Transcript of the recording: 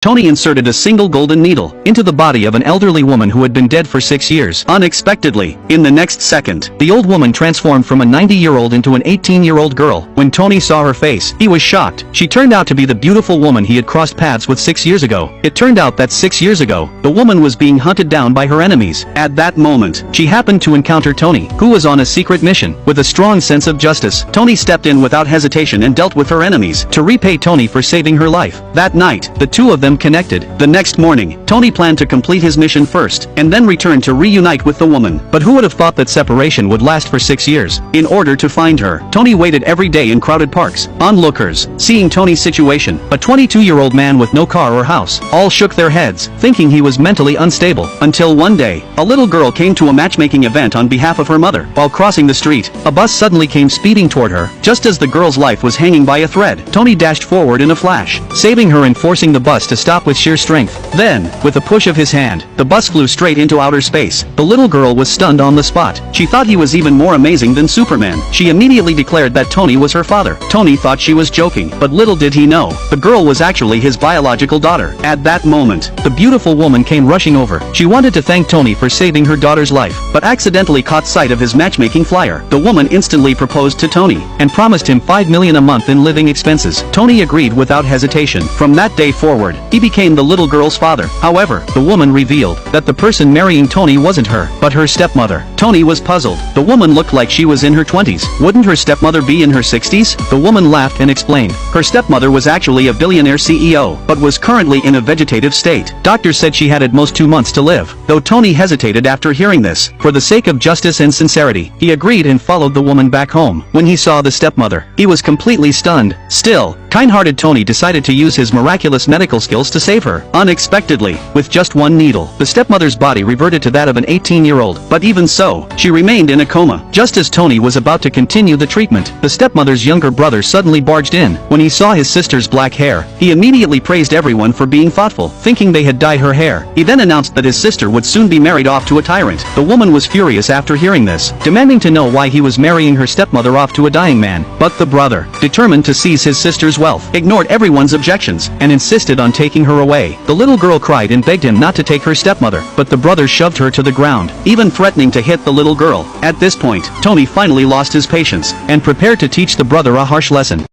Tony inserted a single golden needle into the body of an elderly woman who had been dead for 6 years. Unexpectedly, in the next second, the old woman transformed from a 90-year-old into an 18-year-old girl. When Tony saw her face, he was shocked. She turned out to be the beautiful woman he had crossed paths with 6 years ago. It turned out that 6 years ago, the woman was being hunted down by her enemies. At that moment, she happened to encounter Tony, who was on a secret mission. With a strong sense of justice, Tony stepped in without hesitation and dealt with her enemies to repay Tony for saving her life. That night, the two of them connected. The next morning, Tony planned to complete his mission first, and then return to reunite with the woman. But who would have thought that separation would last for 6 years? In order to find her, Tony waited every day in crowded parks. Onlookers, seeing Tony's situation, a 22-year-old man with no car or house, all shook their heads, thinking he was mentally unstable. Until one day, a little girl came to a matchmaking event on behalf of her mother. While crossing the street, a bus suddenly came speeding toward her. Just as the girl's life was hanging by a thread, Tony dashed forward in a flash, saving her and forcing the bus to stop with sheer strength. Then, with a push of his hand, the bus flew straight into outer space. The little girl was stunned on the spot. She thought he was even more amazing than Superman. She immediately declared that Tony was her father. Tony thought she was joking, but little did he know, the girl was actually his biological daughter. At that moment, the beautiful woman came rushing over. She wanted to thank Tony for saving her daughter's life, but accidentally caught sight of his matchmaking flyer. The woman instantly proposed to Tony, and promised him $5 million a month in living expenses. Tony agreed without hesitation. From that day forward, he became the little girl's father. However, the woman revealed that the person marrying Tony wasn't her, but her stepmother. Tony was puzzled. The woman looked like she was in her 20s. Wouldn't her stepmother be in her 60s? The woman laughed and explained. Her stepmother was actually a billionaire CEO, but was currently in a vegetative state. Doctors said she had at most 2 months to live. Though Tony hesitated after hearing this, for the sake of justice and sincerity, he agreed and followed the woman back home. When he saw the stepmother, he was completely stunned. Still, kind-hearted Tony decided to use his miraculous medical skills to save her. Unexpectedly, with just one needle, the stepmother's body reverted to that of an 18-year-old, but even so, she remained in a coma. Just as Tony was about to continue the treatment, the stepmother's younger brother suddenly barged in. When he saw his sister's black hair, he immediately praised everyone for being thoughtful, thinking they had dyed her hair. He then announced that his sister would soon be married off to a tyrant. The woman was furious after hearing this, demanding to know why he was marrying her stepmother off to a dying man. But the brother, determined to seize his sister's wealth, ignored everyone's objections, and insisted on taking her away. The little girl cried and begged him not to take her stepmother, but the brother shoved her to the ground, even threatening to hit the little girl. At this point, Tony finally lost his patience, and prepared to teach the brother a harsh lesson.